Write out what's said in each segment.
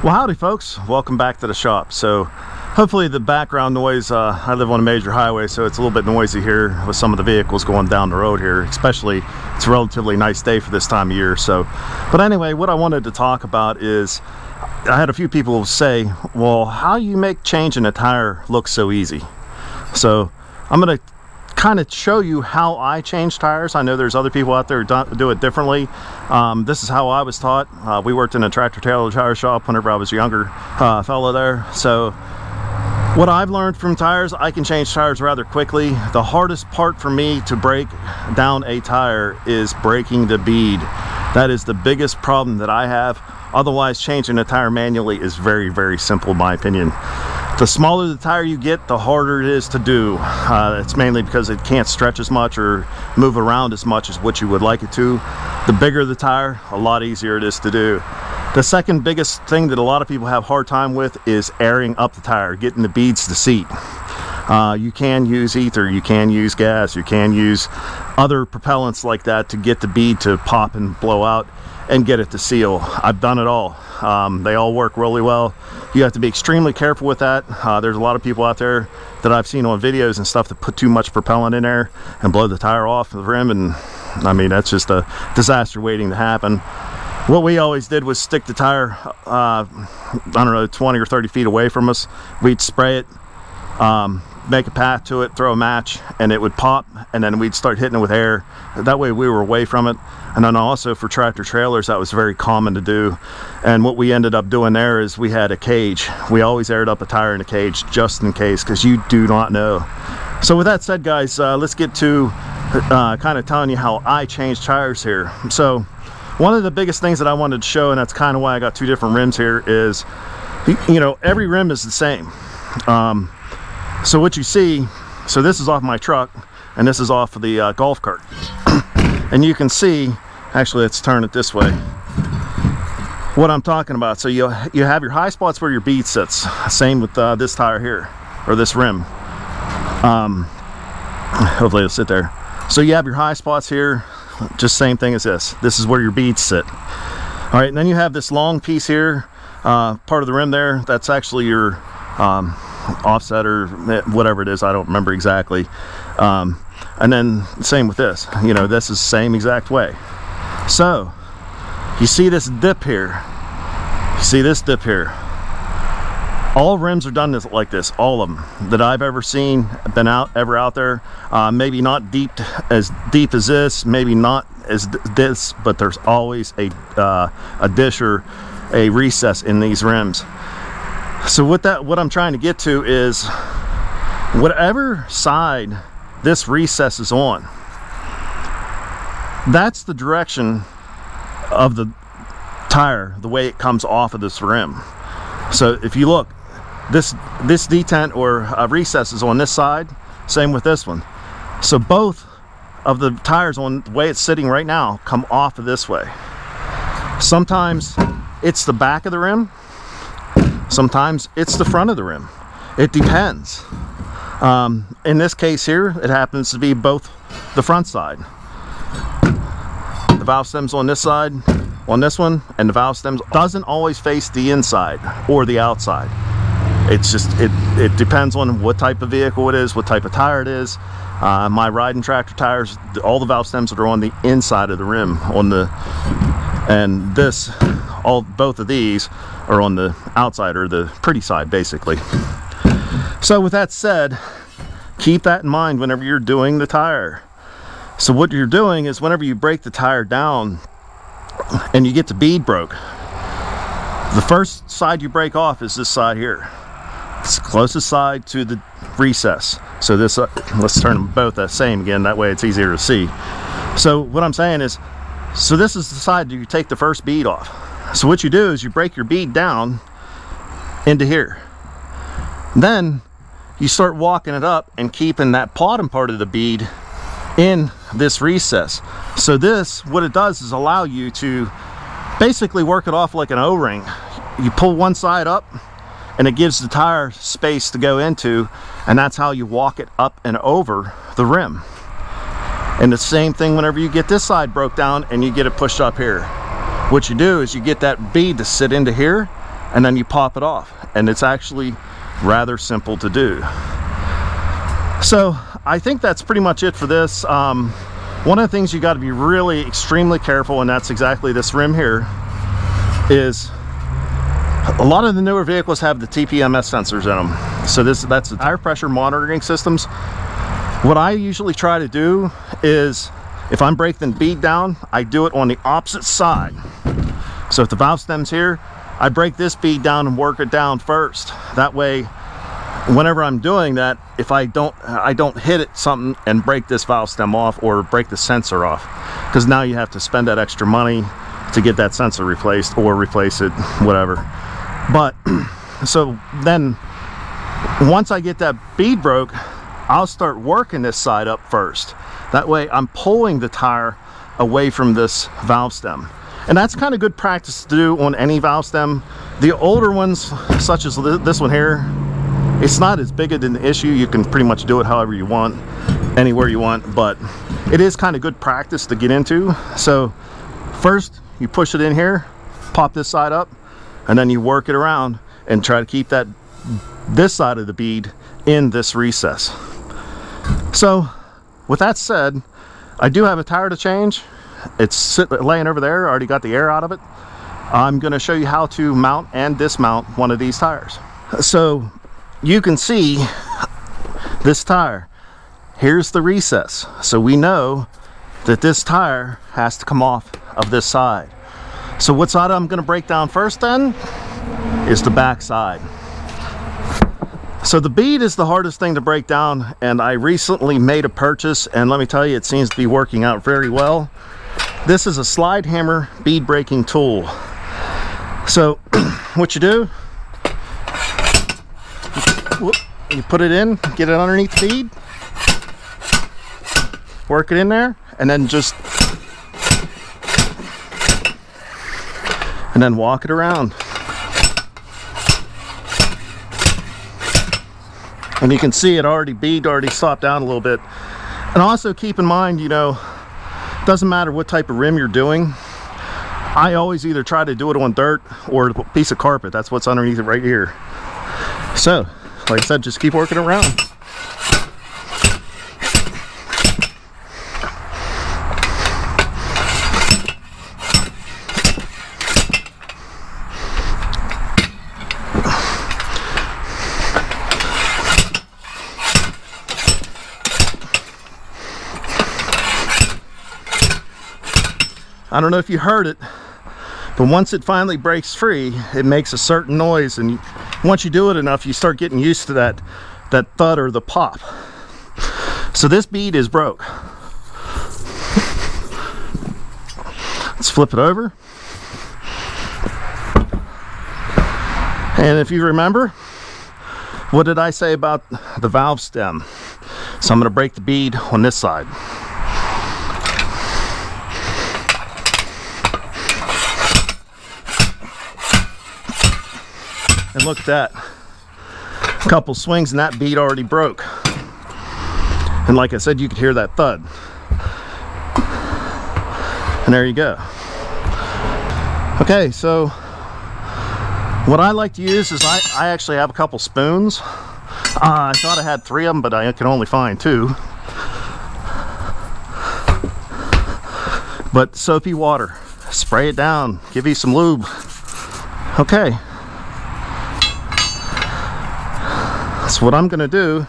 Well, howdy folks, welcome back to the shop. So hopefully the background noise, I live on a major highway, so it's a little bit noisy here with some of the vehicles going down the road here, especially it's a relatively nice day for this time of year. So but anyway, what I wanted to talk about is I had a few people say, well, how you make changing a tire look so easy. So I'm going to kind of show you how I change tires. I know there's other people out there who do it differently. This is how I was taught. We worked in a tractor trailer tire shop whenever I was a younger fellow there. So what I've learned from tires, I can change tires rather quickly. The hardest part for me to break down a tire is breaking the bead. That is the biggest problem that I have. Otherwise, changing a tire manually is very, very simple in my opinion. The smaller the tire you get, the harder it is to do. It's mainly because it can't stretch as much or move around as much as what you would like it to. The bigger the tire, a lot easier it is to do. The second biggest thing that a lot of people have a hard time with is airing up the tire, getting the beads to seat. You can use ether, you can use gas, you can use other propellants like that to get the bead to pop and blow out and get it to seal. I've done it all. They all work really well. You have to be extremely careful with that. There's a lot of people out there that I've seen on videos and stuff that put too much propellant in there and blow the tire off the rim, and I mean, that's just a disaster waiting to happen. What we always did was stick the tire, I don't know, 20 or 30 feet away from us. We'd spray it, make a path to it, throw a match, and it would pop, and then we'd start hitting it with air. That way we were away from it. And then also for tractor trailers, that was very common to do. And what we ended up doing there is we had a cage. We always aired up a tire in a cage just in case, because you do not know. So with that said, guys, let's get to kind of telling you how I change tires here. So one of the biggest things that I wanted to show, and that's kind of why I got two different rims here, is, you know, every rim is the same. So what you see, so this is off my truck and this is off of the golf cart. And you can see, actually let's turn it this way, what I'm talking about. So you have your high spots where your bead sits. Same with this tire here, or this rim. Hopefully it'll sit there. So you have your high spots here, just same thing as this. This is where your beads sit. All right, and then you have this long piece here, part of the rim there, that's actually your offset or whatever it is, I don't remember exactly. And then same with this, you know, this is the same exact way. So you see this dip here, you see this dip here. All rims are done like this, all of them that I've ever seen, been ever out there. Maybe not as deep as this, maybe not as this, but there's always a dish or a recess in these rims. So what I'm trying to get to is, whatever side this recess is on, that's the direction of the tire, the way it comes off of this rim. So if you look, this detent or recess is on this side, same with this one. So both of the tires, on the way it's sitting right now, come off of this way. Sometimes it's the back of the rim, sometimes it's the front of the rim. It depends. In this case here, it happens to be both the front side. The valve stem's on this side, on this one, and the valve stem doesn't always face the inside or the outside. It's just, it depends on what type of vehicle it is, what type of tire it is. My riding tractor tires, all the valve stems are on the inside of the rim, and both of these are on the outside, or the pretty side basically. So with that said, keep that in mind whenever you're doing the tire. So what you're doing is, whenever you break the tire down and you get the bead broke, the first side you break off is this side here. It's the closest side to the recess. So this, let's turn them both the same again, that way it's easier to see. So what I'm saying is, so this is the side you take the first bead off. So what you do is you break your bead down into here. Then you start walking it up and keeping that bottom part of the bead in this recess. So this, what it does is allow you to basically work it off like an O-ring. You pull one side up and it gives the tire space to go into, and that's how you walk it up and over the rim. And the same thing whenever you get this side broke down and you get it pushed up here. What you do is you get that bead to sit into here, and then you pop it off, and it's actually rather simple to do. So I think that's pretty much it for this. One of the things you got to be really extremely careful, and that's exactly this rim here, is a lot of the newer vehicles have the TPMS sensors in them. So that's the tire pressure monitoring systems. What I usually try to do is, if I'm breaking the bead down, I do it on the opposite side. So if the valve stem's here, I break this bead down and work it down first. That way, whenever I'm doing that, if I don't hit it something and break this valve stem off or break the sensor off, because now you have to spend that extra money to get that sensor replaced or replace it, whatever. But so then once I get that bead broke, I'll start working this side up first. That way I'm pulling the tire away from this valve stem. And that's kind of good practice to do on any valve stem. The older ones, such as this one here, it's not as big of an issue. You can pretty much do it however you want, anywhere you want, but it is kind of good practice to get into. So first you push it in here, pop this side up, and then you work it around and try to keep this side of the bead in this recess. So with that said, I do have a tire to change. It's laying over there. I already got the air out of it. I'm going to show you how to mount and dismount one of these tires. So you can see this tire. Here's the recess. So we know that this tire has to come off of this side. So what side I'm going to break down first then is the back side. So the bead is the hardest thing to break down, and I recently made a purchase, and let me tell you, it seems to be working out very well. This is a slide hammer bead breaking tool. So what you do, you put it in, get it underneath the bead, work it in there, and then walk it around. And you can see it bead already stopped down a little bit. And also keep in mind, you know, doesn't matter what type of rim you're doing. I always either try to do it on dirt or a piece of carpet. That's what's underneath it right here. So, like I said, just keep working around. I don't know if you heard it, but once it finally breaks free, it makes a certain noise, and once you do it enough, you start getting used to that thud or the pop. So this bead is broke. Let's flip it over. And if you remember, what did I say about the valve stem? So I'm going to break the bead on this side. And look at that. A couple swings and that bead already broke. And like I said, you could hear that thud. And there you go. Okay, so what I like to use is I actually have a couple spoons. I thought I had 3 of them, but I can only find 2. But soapy water, spray it down, give you some lube. Okay. So what I'm going to do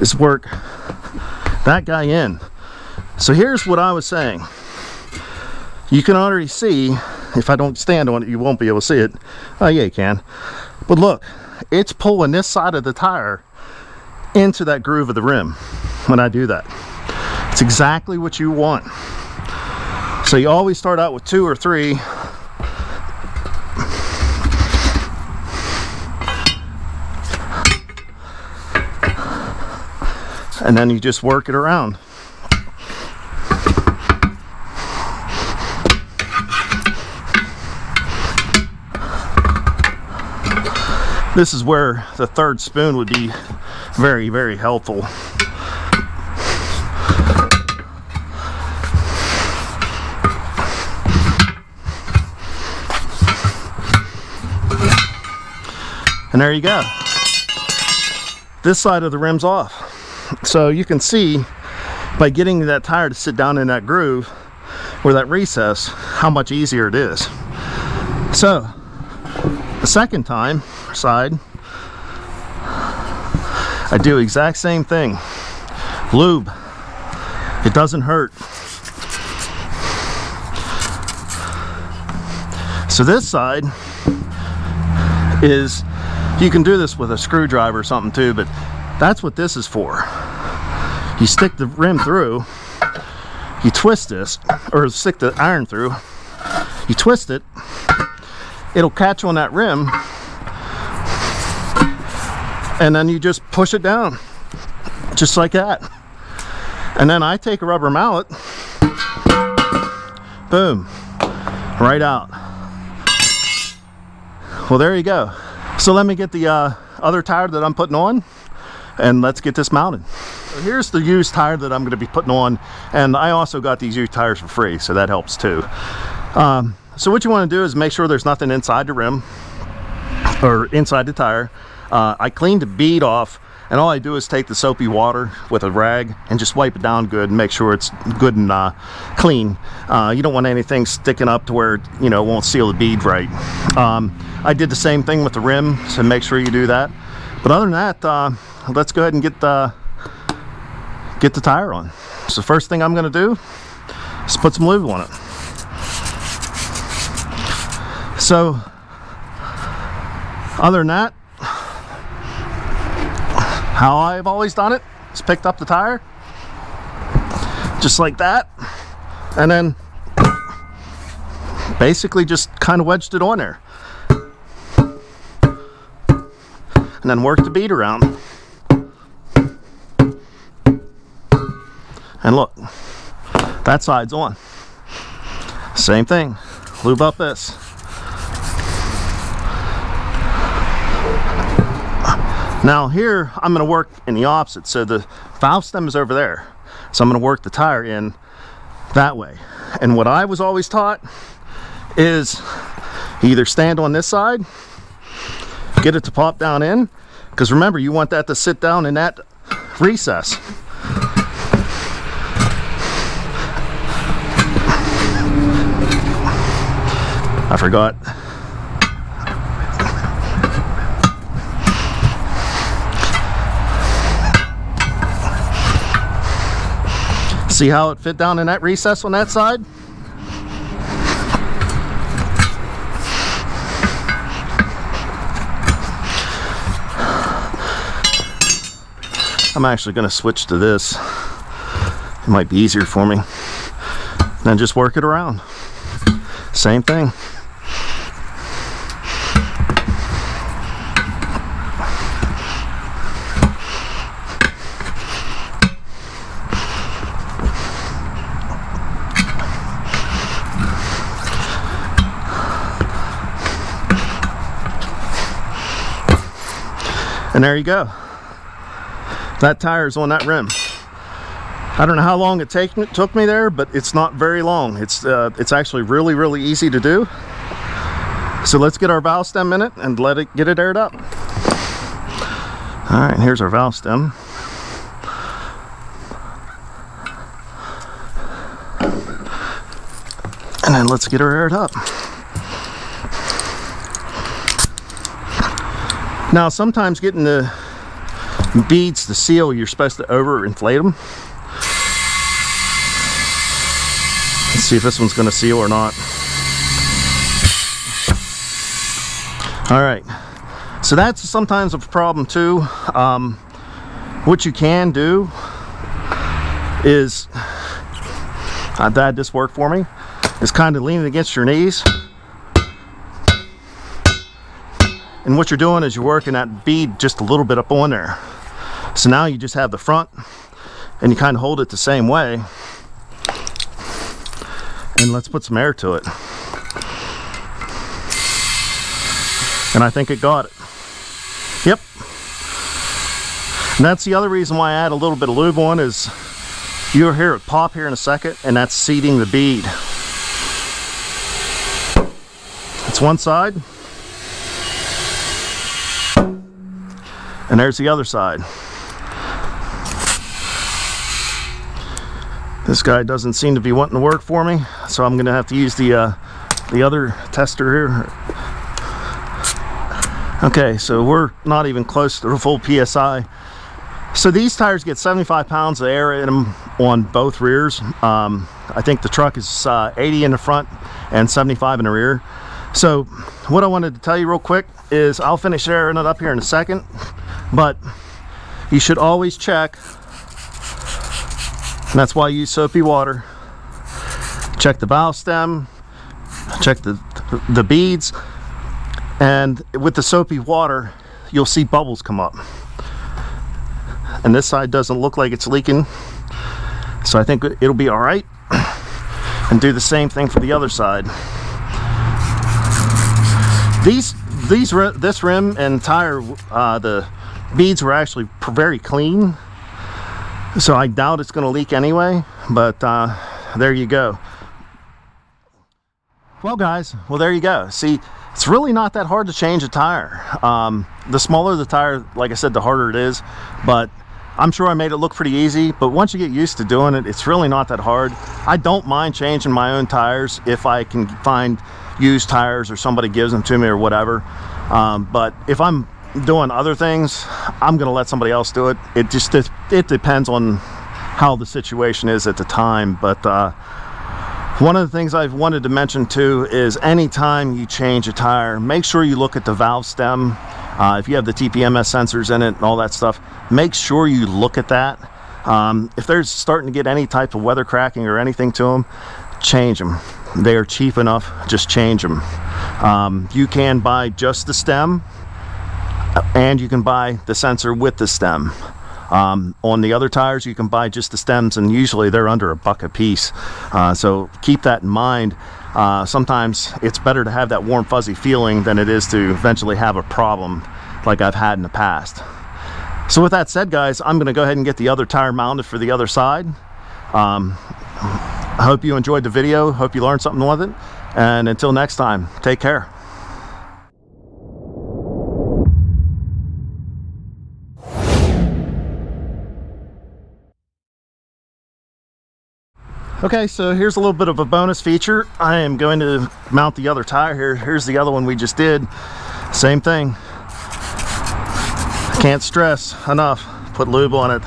is work that guy in. So here's what I was saying. You can already see, if I don't stand on it, you won't be able to see it. Oh yeah, you can. But look, it's pulling this side of the tire into that groove of the rim when I do that. It's exactly what you want. So you always start out with 2 or 3. And then you just work it around. This is where the 3rd spoon would be very, very helpful. And there you go. This side of the rim's off. So you can see by getting that tire to sit down in that groove or that recess how much easier it is. So the second time side, I do exact same thing. Lube. It doesn't hurt. So this side is, you can do this with a screwdriver or something too, but that's what this is for. You stick the rim through, you twist this, or stick the iron through, you twist it, it'll catch on that rim, and then you just push it down, just like that. And then I take a rubber mallet, boom, right out. Well, there you go. So let me get the other tire that I'm putting on, and let's get this mounted. So here's the used tire that I'm going to be putting on, and I also got these used tires for free, so that helps too. So what you want to do is make sure there's nothing inside the rim or inside the tire. I cleaned the bead off, and all I do is take the soapy water with a rag and just wipe it down good and make sure it's good and clean. You don't want anything sticking up to where, you know, it won't seal the bead right. I did the same thing with the rim, so make sure you do that. But other than that, let's go ahead and get the tire on. So the first thing I'm going to do is put some lube on it. So other than that, how I've always done it is picked up the tire just like that, and then basically just kind of wedged it on there, and then worked the bead around. And look, that side's on. Same thing, lube up this. Now here, I'm going to work in the opposite. So the valve stem is over there. So I'm going to work the tire in that way. And what I was always taught is either stand on this side, get it to pop down in, because remember, you want that to sit down in that recess. I forgot. See how it fit down in that recess on that side? I'm actually going to switch to this. It might be easier for me. Then just work it around. Same thing. And there you go. That tire's on that rim. I don't know how long it took me there, but it's not very long. It's actually really easy to do. So let's get our valve stem in it and get it aired up. All right, here's our valve stem. And then let's get her aired up. Now, sometimes getting the beads to seal, you're supposed to overinflate them. Let's see if this one's going to seal or not. All right, so that's sometimes a problem too. What you can do is, Dad, this worked for me, is kind of leaning against your knees. And what you're doing is you're working that bead just a little bit up on there. So now you just have the front and you kind of hold it the same way. And let's put some air to it. And I think it got it. Yep. And that's the other reason why I add a little bit of lube on, is you'll hear it pop here in a second, and that's seating the bead. It's one side. And there's the other side. This guy doesn't seem to be wanting to work for me, so I'm gonna have to use the other tester here. Okay, so we're not even close to the full PSI. So these tires get 75 pounds of air in them on both rears. I think the truck is 80 in the front and 75 in the rear. So what I wanted to tell you real quick is I'll finish airing it up here in a second, but you should always check, and that's why I use soapy water. Check the valve stem, check the beads, and with the soapy water you'll see bubbles come up. And this side doesn't look like it's leaking, so I think it'll be all right. And do the same thing for the other side. This rim and tire, the beads were actually very clean, so I doubt it's going to leak anyway, but there you go. Well guys, there you go. See, it's really not that hard to change a tire. The smaller the tire, like I said, the harder it is, but I'm sure I made it look pretty easy. But once you get used to doing it, it's really not that hard. I don't mind changing my own tires if I can find used tires or somebody gives them to me or whatever. But if I'm doing other things, I'm gonna let somebody else do it. It depends on how the situation is at the time. But one of the things I've wanted to mention too is anytime you change a tire, make sure you look at the valve stem. If you have the TPMS sensors in it and all that stuff, make sure you look at that. If they're starting to get any type of weather cracking or anything to them, change them. They are cheap enough, just change them. You can buy just the stem, and you can buy the sensor with the stem. On the other tires you can buy just the stems, and usually they're under $1 a piece. So keep that in mind. Sometimes it's better to have that warm fuzzy feeling than it is to eventually have a problem like I've had in the past. So with that said guys, I'm going to go ahead and get the other tire mounted for the other side. I hope you enjoyed the video, hope you learned something with it, and until next time, take care. Okay, so here's a little bit of a bonus feature. I am going to mount the other tire here. Here's the other one we just did. Same thing. Can't stress enough, put lube on it.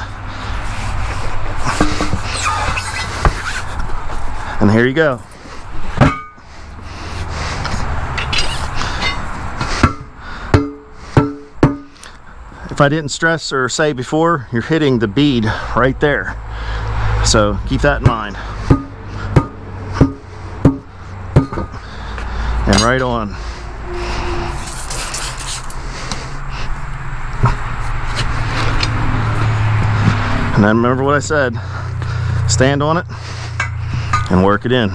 And here you go. If I didn't stress or say before, you're hitting the bead right there. So keep that in mind. And right on. And then remember what I said, stand on it and work it in.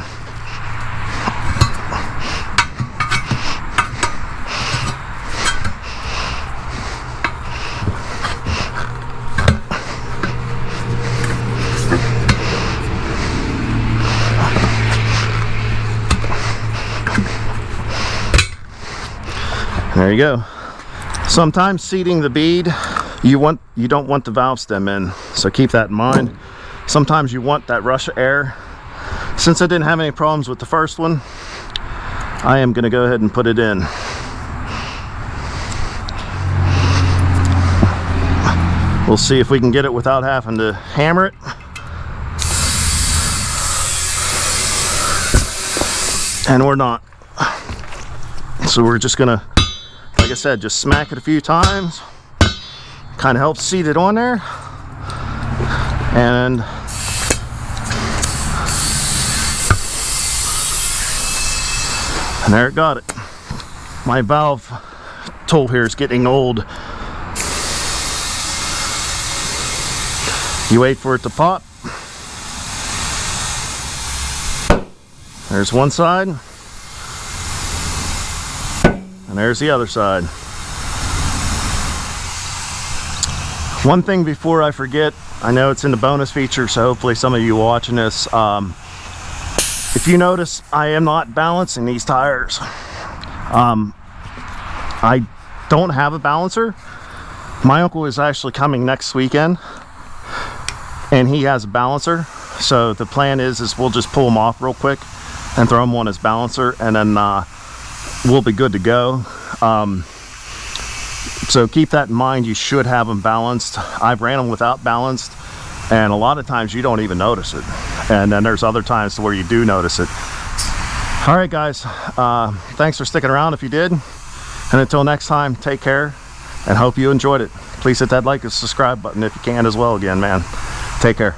There you go. Sometimes seating the bead, you don't want the valve stem in, so keep that in mind. Sometimes you want that rush of air. Since I didn't have any problems with the first one, I am going to go ahead and put it in. We'll see if we can get it without having to hammer it. And we're not. So we're just gonna, like I said, just smack it a few times. Kind of helps seat it on there. And there it got it. My valve tool here is getting old. You wait for it to pop. There's one side. And there's the other side. One thing before I forget, I know it's in the bonus feature, so hopefully some of you watching this, if you notice, I am not balancing these tires. I don't have a balancer, My uncle is actually coming next weekend, and he has a balancer. So the plan is we'll just pull him off real quick and throw him on his balancer, and then we'll be good to go. So keep that in mind. You should have them balanced. I've ran them without balanced, and a lot of times you don't even notice it, and then there's other times where you do notice it. All right, guys, thanks for sticking around if you did, and until next time, take care and hope you enjoyed it. Please hit that like and subscribe button if you can as well. Again, man, take care.